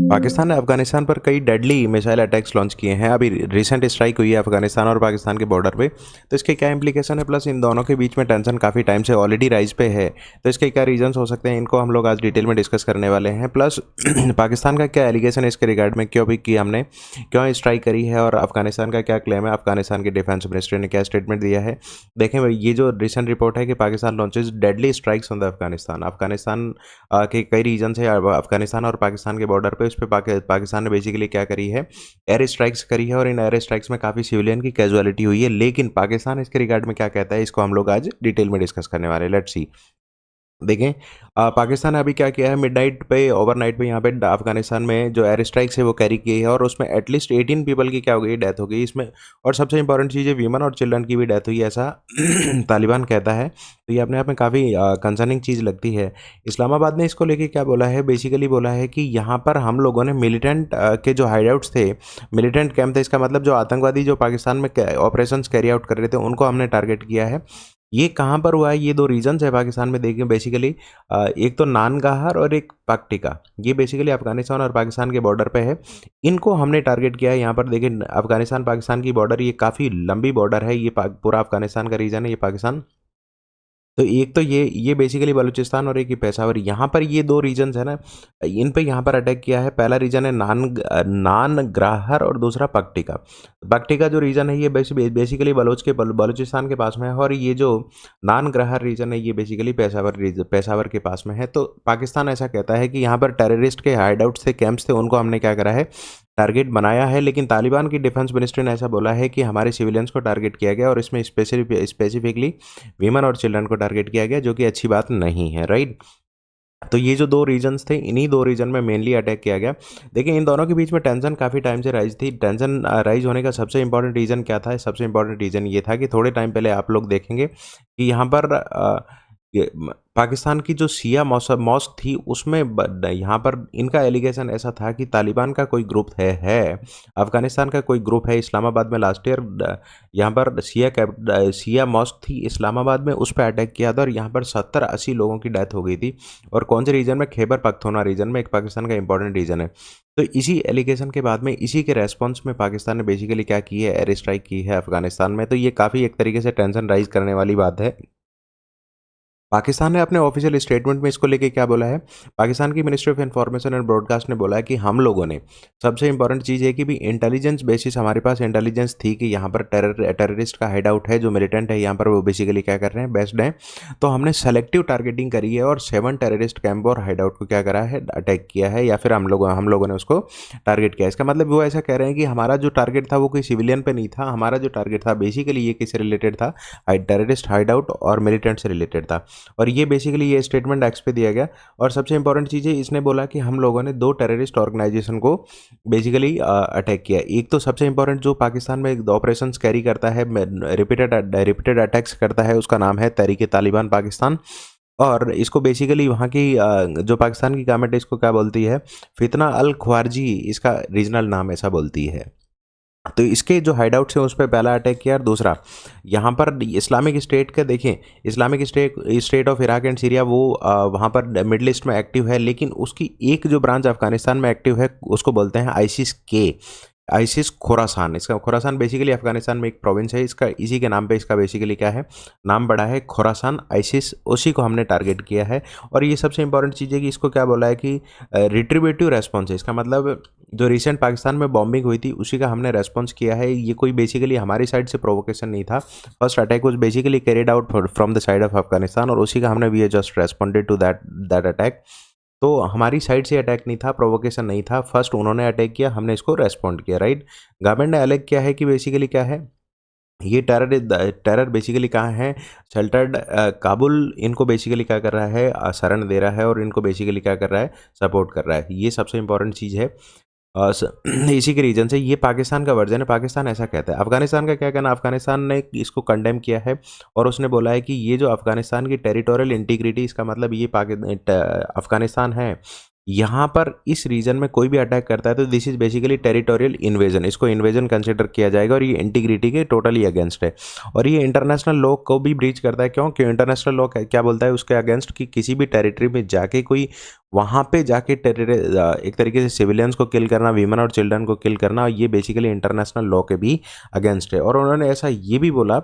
पाकिस्तान ने अफगानिस्तान पर कई डेडली मिसाइल अटैक्स लॉन्च किए हैं। अभी रिसेंट स्ट्राइक हुई है अफगानिस्तान और पाकिस्तान के बॉर्डर पे। तो इसके क्या इंप्लीकेशन है, प्लस इन दोनों के बीच में टेंशन काफ़ी टाइम से ऑलरेडी राइज पे है। तो इसके क्या रीजंस हो सकते हैं, इनको हम लोग आज डिटेल में डिस्कस करने वाले हैं। प्लस पाकिस्तान का क्या एलिगेशन है इसके रिगार्ड में, क्यों भी की हमने, क्यों स्ट्राइक करी है, और अफगानिस्तान का क्या क्लेम है, अफगानिस्तान के डिफेंस मिनिस्ट्री ने क्या स्टेटमेंट दिया है। देखें भाई, ये जो रिसेंट रिपोर्ट है कि Pakistan launches deadly strikes on the Afghanistan. Afghanistan के कई रीजन है अफगानिस्तान और पाकिस्तान के बॉर्डर पे। उस पर पाकिस्तान ने बेसिकली क्या करी है, एयर स्ट्राइक्स करी है, और इन एयर स्ट्राइक्स में काफ़ी सिविलियन की कैजुअलिटी हुई है। लेकिन पाकिस्तान इसके रिगार्ड में क्या कहता है, इसको हम लोग आज डिटेल में डिस्कस करने वाले हैं। Let's see. देखें, पाकिस्तान ने अभी क्या किया है, मिडनाइट पे, ओवरनाइट पे यहाँ पे अफगानिस्तान में जो एयर स्ट्राइक्स है वो कैरी की है, और उसमें एटलीस्ट 18 पीपल की क्या हो गई, डेथ हो गई इसमें। और सबसे इंपॉर्टेंट चीज़ है, वीमन और चिल्ड्रन की भी डेथ हुई, ऐसा तालिबान कहता है। तो ये अपने आप में काफ़ी कंसर्निंग चीज़ लगती है। इस्लामाबाद ने इसको लेके क्या बोला है, बेसिकली बोला है कि यहाँ पर हम लोगों ने मिलिटेंट के जो हाइडआउट्स थे, मिलिटेंट कैंप थे, इसका मतलब जो आतंकवादी जो पाकिस्तान में ऑपरेशंस कैरी आउट कर रहे थे, उनको हमने टारगेट किया है। ये कहाँ पर हुआ है, ये दो रीजन्स है पाकिस्तान में। देखिए बेसिकली एक तो नानगाहर और एक पक्टिका, ये बेसिकली अफगानिस्तान और पाकिस्तान के बॉर्डर पे है। इनको हमने टारगेट किया है। यहाँ पर देखिए, अफगानिस्तान पाकिस्तान की बॉर्डर, ये काफ़ी लंबी बॉर्डर है, ये पूरा अफगानिस्तान का रीजन है, ये पाकिस्तान। तो एक तो ये बेसिकली बलूचिस्तान, और एक ये पेशावर। यहाँ पर ये दो रीजन्स है ना, इन पे यहाँ पर अटैक किया है। पहला रीजन है नानग्राहर, और दूसरा पक्टिका। पक्टिका जो रीजन है ये बेसिकली बलूचिस्तान के पास में है, और ये जो नानग्राहर रीजन है ये बेसिकली पेशावर के पास में है। तो पाकिस्तान ऐसा कहता है कि यहाँ पर टेररिस्ट के हाइडआउट्स थे, कैंप्स थे, उनको हमने क्या करा है, टारगेट बनाया है। लेकिन तालिबान की डिफेंस मिनिस्ट्री ने ऐसा बोला है कि हमारे सिविलियंस को टारगेट किया गया, और इसमें स्पेसिफिकली वीमेन और चिल्ड्रन को टारगेट किया गया, जो कि अच्छी बात नहीं है, राइट। तो ये जो दो रीजन्स थे, इन्हीं दो रीजन में मेनली अटैक किया गया। देखिए, इन दोनों के बीच में टेंशन काफ़ी टाइम से राइज थी। टेंशन राइज होने का सबसे इंपॉर्टेंट रीज़न क्या था, सबसे इंपॉर्टेंट रीज़न ये था कि थोड़े टाइम पहले आप लोग देखेंगे कि यहाँ पर पाकिस्तान की जो शिया मॉस्क थी, उसमें यहाँ पर इनका एलिगेशन ऐसा था कि तालिबान का कोई ग्रुप है, अफगानिस्तान का कोई ग्रुप है। इस्लामाबाद में लास्ट ईयर यहाँ पर शिया मॉस्क थी इस्लामाबाद में, उस पर अटैक किया था, और यहाँ पर 70-80 लोगों की डेथ हो गई थी। और कौन से रीजन में, खैबर पख्तूनख्वा रीजन में, एक पाकिस्तान का इंपॉर्टेंट रीजन है। तो इसी एलिगेशन के बाद में, इसी के रेस्पॉन्स में पाकिस्तान ने बेसिकली क्या की है, एयर स्ट्राइक की है अफगानिस्तान में। तो ये काफ़ी एक तरीके से टेंशन राइज करने वाली बात है। पाकिस्तान ने अपने ऑफिशियल स्टेटमेंट में इसको लेके क्या बोला है, पाकिस्तान की ministry of information and broadcast ने बोला है कि हम लोगों ने, सबसे इंपॉर्टेंट चीज़ है कि भी इंटेलिजेंस बेसिस, हमारे पास इंटेलिजेंस थी कि यहाँ पर टेररिस्ट का हाइड आउट है, जो मिलिटेंट है यहाँ पर, वो बेसिकली क्या कर रहे हैं, बेस्ड हैं। तो हमने सेलेक्टिव टारगेटिंग करी है, और 7 टेररिस्ट कैंप और हाइड आउट को क्या करा है, अटैक किया है, या फिर हम लोगों ने उसको टारगेट किया। इसका मतलब वो ऐसा कह रहे हैं कि हमारा जो टारगेट था वो कोई सिविलियन पे नहीं था, हमारा जो टारगेट था बेसिकली ये किससे रिलेटेड था, टेररिस्ट हाइड आउट और मिलिटेंट से रिलेटेड था। और ये बेसिकली ये स्टेटमेंट एक्स पे दिया गया। और सबसे इंपॉर्टेंट चीज़ है, इसने बोला कि हम लोगों ने 2 टेररिस्ट ऑर्गेनाइजेशन को बेसिकली अटैक किया। एक तो सबसे इंपॉर्टेंट जो पाकिस्तान में ऑपरेशन कैरी करता है, रिपीटेड अटैक्स करता है, उसका नाम है तहरीक तालिबान पाकिस्तान। और इसको बेसिकली वहाँ की जो पाकिस्तान की गवर्नमेंट है, इसको क्या बोलती है, फितना अल ख्वारजी, इसका रीजनल नाम ऐसा बोलती है। तो इसके जो हाइडआउट्स हैं उस पर पहला अटैक किया। और दूसरा, यहाँ पर इस्लामिक स्टेट का देखें, Islamic state of Iraq and Syria, वो वहाँ पर मिडल ईस्ट में एक्टिव है, लेकिन उसकी एक जो ब्रांच अफगानिस्तान में एक्टिव है, उसको बोलते हैं आइसिस खोरासान। इसका खोरासान बेसिकली अफगानिस्तान में एक प्रोविंस है, इसका इसी के नाम पे इसका बेसिकली क्या है, नाम बड़ा है खोरासान आइसिस, उसी को हमने टारगेट किया है। और ये सबसे इंपॉर्टेंट चीज़ है कि इसको क्या बोला है कि रिट्रीब्यूटिव रेस्पॉन्स है। इसका मतलब जो रिसेंट पाकिस्तान में बॉम्बिंग हुई थी, उसी का हमने रेस्पॉन्स किया है। ये कोई बेसिकली हमारी साइड से प्रोवोकेशन नहीं था। First attack was basically carried out from the side of Afghanistan, और उसी का हमने we just responded to that attack. तो हमारी साइड से अटैक नहीं था, प्रोवोकेशन नहीं था, फर्स्ट उन्होंने अटैक किया, हमने इसको रेस्पॉन्ड किया, राइट। गवर्नमेंट ने अलग किया है कि बेसिकली क्या है, ये टेरर बेसिकली कहाँ है, शेल्टर्ड काबुल इनको बेसिकली क्या कर रहा है, शरण दे रहा है, और इनको बेसिकली क्या कर रहा है, सपोर्ट कर रहा है। ये सबसे इंपॉर्टेंट चीज़ है। इसी के रीजन से ये पाकिस्तान का वर्जन है, पाकिस्तान ऐसा कहता है। अफगानिस्तान का क्या कहना, अफगानिस्तान ने इसको कंडेम किया है, और उसने बोला है कि ये जो अफगानिस्तान की टेरिटोरियल इंटीग्रिटी, इसका मतलब ये अफगानिस्तान है, यहाँ पर इस रीजन में कोई भी अटैक करता है तो this is basically territorial invasion, इसको इन्वेजन कंसिडर किया जाएगा और ये इंटीग्रिटी के टोटली अगेंस्ट है और ये इंटरनेशनल लॉ को भी ब्रीच करता है। क्यों? क्यों इंटरनेशनल लॉ क्या बोलता है उसके अगेंस्ट कि किसी भी टेरिटरी में जाके कोई वहाँ पे जाके एक तरीके से सिविलियंस को किल करना, वीमेन और चिल्ड्रन को किल करना, ये बेसिकली इंटरनेशनल लॉ के भी अगेंस्ट है। और उन्होंने ऐसा ये भी बोला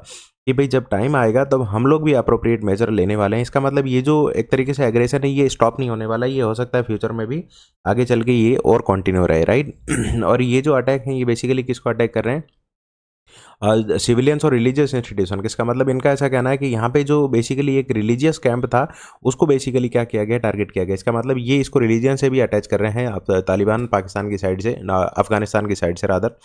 कि भाई जब टाइम आएगा तब हम लोग भी अप्रोप्रिएट मेजर लेने वाले हैं। इसका मतलब ये जो एक तरीके से एग्रेशन है ये स्टॉप नहीं होने वाला, ये हो सकता है फ्यूचर में भी आगे चल के ये और कंटिन्यू रहे, राइट। और ये जो अटैक है ये बेसिकली किसको अटैक कर रहे हैं? सिविलियंस और रिलीजियस इंस्टीट्यूशन। किसका मतलब इनका ऐसा कहना है कि यहाँ पे जो बेसिकली एक रिलीजियस कैंप था उसको बेसिकली क्या किया गया, टारगेट किया गया। इसका मतलब ये इसको रिलीजन से भी अटैच कर रहे हैं अब तालिबान पाकिस्तान की साइड से, अफगानिस्तान की साइड से रादर।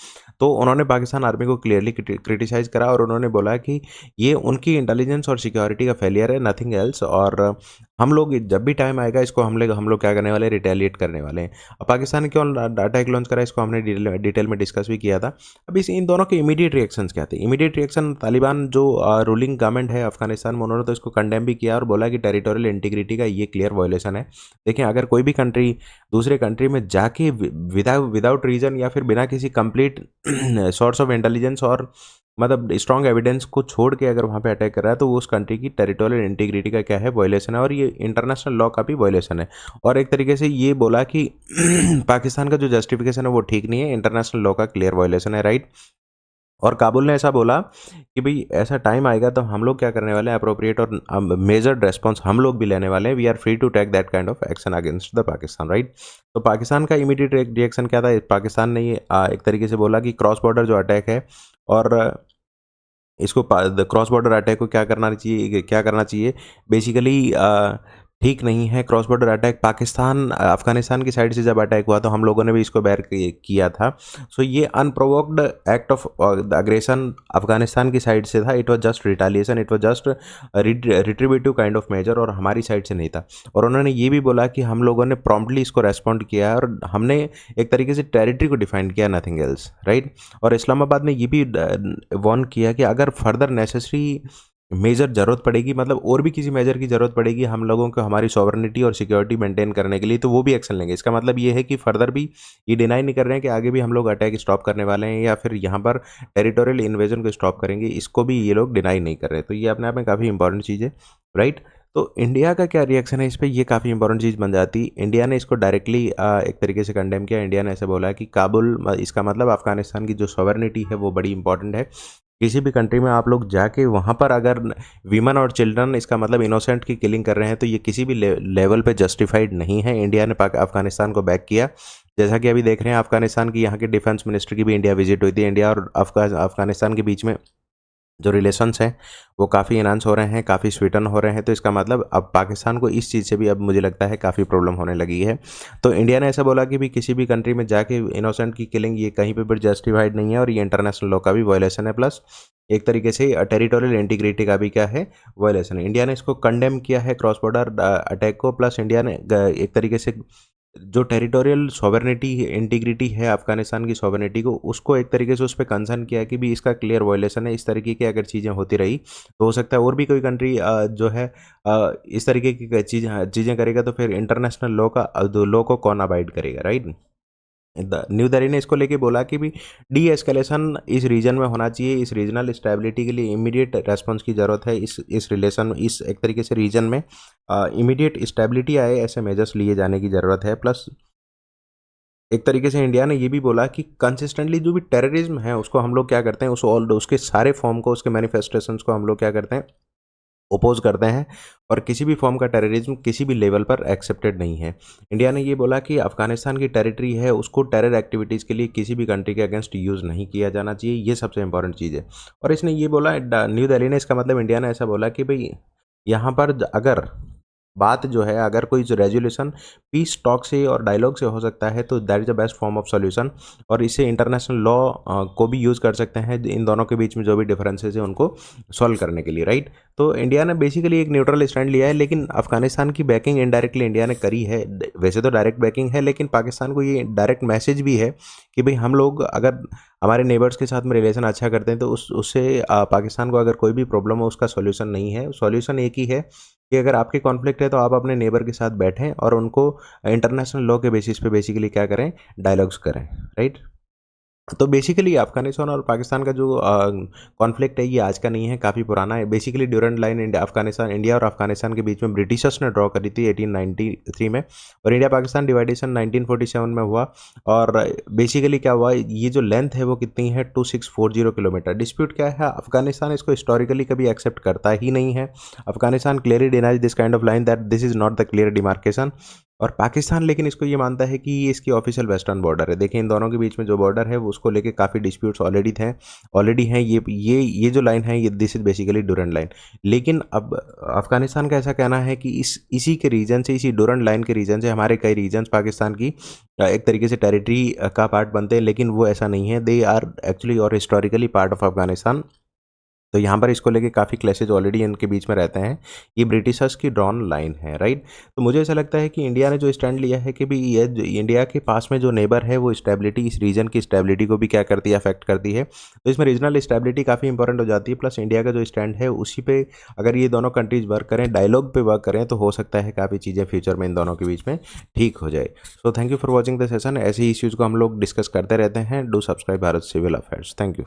तो उन्होंने पाकिस्तान आर्मी को क्लियरली क्रिटिसाइज करा और उन्होंने बोला कि ये उनकी इंटेलिजेंस और सिक्योरिटी का फेलियर है, नथिंग एल्स। और हम लोग जब भी टाइम आएगा इसको हम लोग क्या करने वाले, रिटेलिएट करने वाले हैं। अब पाकिस्तान ने क्यों अटैक लॉन्च करा इसको हमने डिटेल में डिस्कस भी किया था। अब इस इन दोनों के इमीडिएट रिएक्शंस क्या थे? इमीडिएट रिएक्शन, तालिबान जो रूलिंग गवर्नमेंट है अफगानिस्तान में उन्होंने तो इसको कंडेम भी किया और बोला कि टेरिटोरियल इंटीग्रिटी का ये क्लियर वायलेशन है। देखें, अगर कोई भी कंट्री दूसरे कंट्री में जाके विदाउट रीजन या फिर बिना किसी कंप्लीट सोर्स ऑफ इंटेलिजेंस और मतलब स्ट्रॉन्ग एविडेंस को छोड़ के अगर वहाँ पे अटैक कर रहा है तो वो उस कंट्री की टेरिटोरियल इंटीग्रिटी का क्या है, वायलेशन है और ये इंटरनेशनल लॉ का भी वायलेशन है। और एक तरीके से ये बोला कि पाकिस्तान का जो जस्टिफिकेशन है वो ठीक नहीं है, इंटरनेशनल लॉ का क्लियर वायलेशन है, राइट। और काबुल ने ऐसा बोला कि भाई ऐसा टाइम आएगा तो हम लोग क्या करने वाले हैं, अप्रोप्रिएट और मेजर्ड रेस्पॉन्स हम लोग भी लेने वाले हैं। We are free to take that kind of action against the Pakistan, right. तो पाकिस्तान का इमीडिएट रिएक्शन क्या था? पाकिस्तान ने ये एक तरीके से बोला कि क्रॉस बॉर्डर जो अटैक है और इसको क्रॉस बॉर्डर अटैक को क्या करना चाहिए बेसिकली ठीक नहीं है। Cross border attack Pakistan Afghanistan की साइड से जब अटैक हुआ तो हम लोगों ने भी इसको बैर किया था। सो ये unprovoked act of aggression Afghanistan की साइड से था। It was just retaliation, it was just retributive kind of measure और हमारी साइड से नहीं था। और उन्होंने ये भी बोला कि हम लोगों ने प्रॉम्प्टली इसको रेस्पॉन्ड किया और हमने एक तरीके से टेरिटरी को डिफाइन किया, नथिंग एल्स, राइट। और इस्लामाबाद ने ये भी वार्न किया कि अगर फर्दर नेसेसरी मेजर ज़रूरत पड़ेगी, मतलब और भी किसी मेजर की ज़रूरत पड़ेगी हम लोगों को हमारी सॉवरेनिटी और सिक्योरिटी मेंटेन करने के लिए, तो वो भी एक्शन लेंगे। इसका मतलब ये है कि फर्दर भी ये डिनाई नहीं कर रहे हैं कि आगे भी हम लोग अटैक स्टॉप करने वाले हैं या फिर यहाँ पर टेरिटोरियल इन्वेजन को स्टॉप करेंगे, इसको भी ये लोग डिनाई नहीं कर रहे। तो ये अपने आप में काफ़ी इंपॉर्टेंट चीज़ है, राइट। तो इंडिया का क्या रिएक्शन है इस पर, ये काफ़ी इंपॉर्टेंट चीज़ बन जाती। इंडिया ने इसको डायरेक्टली एक तरीके से कंडेम किया। इंडिया ने ऐसे बोला कि काबुल, इसका मतलब अफगानिस्तान की जो सॉवरेनिटी है वो बड़ी इंपॉर्टेंट है। किसी भी कंट्री में आप लोग जाके वहाँ पर अगर वीमन और चिल्ड्रन, इसका मतलब इनोसेंट की किलिंग कर रहे हैं, तो ये किसी भी लेवल पे जस्टिफाइड नहीं है। इंडिया ने अफगानिस्तान को बैक किया। जैसा कि अभी देख रहे हैं अफगानिस्तान की यहाँ के डिफेंस मिनिस्टर की भी इंडिया विजिट हुई थी। इंडिया और अफगानिस्तान के बीच में जो रिलेशंस हैं वो काफ़ी इन्हांस हो रहे हैं, काफ़ी स्वीटन हो रहे हैं। तो इसका मतलब अब पाकिस्तान को इस चीज़ से भी अब मुझे लगता है काफ़ी प्रॉब्लम होने लगी है। तो इंडिया ने ऐसा बोला कि भी किसी भी कंट्री में जाके इनोसेंट की किलिंग ये कहीं पे भी जस्टिफाइड नहीं है और ये इंटरनेशनल लॉ का भी वायलेशन है, प्लस एक तरीके से टेरिटोरियल इंटीग्रिटी का भी क्या है, वायलेशन है। इंडिया ने इसको कंडेम किया है क्रॉस बॉर्डर अटैक को, प्लस इंडिया ने एक तरीके से जो टेरिटोरियल सॉवरेनिटी इंटीग्रिटी है अफगानिस्तान की सॉवरेनिटी को, उसको एक तरीके से उस पर कंसर्न किया कि भी इसका क्लियर वायलेशन है। इस तरीके की अगर चीज़ें होती रही तो हो सकता है और भी कोई कंट्री जो है इस तरीके की चीज़ें करेगा तो फिर इंटरनेशनल लॉ को कौन अबाइड करेगा, राइट। न्यू दिल्ली ने इसको लेके बोला कि भी डी एस्केलेशन इस रीजन में होना चाहिए। इस रीजनल स्टेबिलिटी के लिए इमीडिएट रेस्पॉन्स की ज़रूरत है। इस रिलेशन, इस एक तरीके से रीजन में इमीडिएट स्टेबिलिटी आए ऐसे मेजर्स लिए जाने की ज़रूरत है। प्लस एक तरीके से इंडिया ने ये भी बोला कि कंसिस्टेंटली जो भी टेररिज्म है उसको हम लोग क्या करते हैं, उसके सारे फॉर्म को, उसके मैनिफेस्टेशंस को हम लोग क्या करते हैं, ओपोज करते हैं। और किसी भी फॉर्म का टेररिज्म किसी भी लेवल पर एक्सेप्टेड नहीं है। इंडिया ने ये बोला कि अफगानिस्तान की टेरिटरी है उसको टेरर एक्टिविटीज़ के लिए किसी भी कंट्री के अगेंस्ट यूज़ नहीं किया जाना चाहिए। ये सबसे इंपॉर्टेंट चीज़ है। और इसने ये बोला न्यू दिल्ली ने, इसका मतलब इंडिया ने ऐसा बोला कि भाई यहाँ पर अगर बात जो है, अगर कोई रेजोल्यूशन पीस टॉक से और डायलॉग से हो सकता है तो that is the best form of solution. और इसे इंटरनेशनल लॉ को भी यूज़ कर सकते हैं इन दोनों के बीच में जो भी डिफरेंसेस है उनको सॉल्व करने के लिए, राइट। तो इंडिया ने बेसिकली एक न्यूट्रल स्टैंड लिया है, लेकिन अफगानिस्तान की बैकिंग इनडायरेक्टली इंडिया ने करी है। वैसे तो डायरेक्ट बैकिंग है, लेकिन पाकिस्तान को ये डायरेक्ट मैसेज भी है कि भाई हम लोग अगर हमारे नेबर्स के साथ में रिलेशन अच्छा करते हैं तो उससे पाकिस्तान को अगर कोई भी प्रॉब्लम हो उसका सॉल्यूशन नहीं है, सॉल्यूशन एक ही है कि अगर आपके कॉन्फ्लिक्ट है तो आप अपने नेबर के साथ बैठें और उनको इंटरनेशनल लॉ के बेसिस पे बेसिकली क्या करें, डायलॉग्स करें, राइट। तो बेसिकली अफ़गानिस्तान और पाकिस्तान का जो कॉन्फ्लिक्ट है ये आज का नहीं है, काफ़ी पुराना है। बेसिकली ड्यूरेंट लाइन इंडिया और अफ़गानिस्तान के बीच में ब्रिटिशर्स ने ड्रॉ करी थी 1893 में, और इंडिया पाकिस्तान डिवाइडेशन 1947 में हुआ। और बेसिकली क्या हुआ, ये जो लेंथ है वो कितनी है, 2640 किलोमीटर। डिस्प्यूट क्या है, अफ़गानिस्तान इसको हिस्टोरिकली कभी एक्सेप्ट करता ही नहीं है। Afghanistan clearly denies this kind of line that this is not the clear demarcation. और पाकिस्तान लेकिन इसको ये मानता है कि ये इसकी ऑफिशियल वेस्टर्न बॉर्डर है। देखिए इन दोनों के बीच में जो बॉर्डर है वो उसको लेके काफ़ी डिस्प्यूट्स ऑलरेडी हैं। ये जो लाइन है ये this is basically Durand line. लेकिन अब अफगानिस्तान का ऐसा कहना है कि इसी के रीजन से, इसी डूरंड लाइन के रीजन से हमारे कई रीजन्स पाकिस्तान की एक तरीके से टेरिटरी का पार्ट बनते हैं, लेकिन वो ऐसा नहीं है। दे आर एक्चुअली और हिस्टोरिकली पार्ट ऑफ अफगानिस्तान। तो यहाँ पर इसको लेके काफ़ी क्लैशेज ऑलरेडी इनके बीच में रहते हैं। ये ब्रिटिशर्स की ड्रॉन लाइन है, राइट। तो मुझे ऐसा लगता है कि इंडिया ने जो स्टैंड लिया है कि भी ये जो इंडिया के पास में जो नेबर है वो स्टेबिलिटी, इस रीजन की स्टेबिलिटी को भी क्या करती है, अफेक्ट करती है। तो इसमें रीजनल स्टेबिलिटी काफ़ी इंपॉर्टेंट हो जाती है। प्लस इंडिया का जो स्टैंड है उसी पे अगर ये दोनों कंट्रीज वर्क करें, डायलॉग पे वर्क करें, तो हो सकता है काफ़ी चीज़ें फ्यूचर में इन दोनों के बीच में ठीक हो जाए। So thank you for watching the session. ऐसे ही इश्यूज़ को हम लोग डिस्कस करते रहते हैं। Do subscribe Bharat civil affairs. Thank you.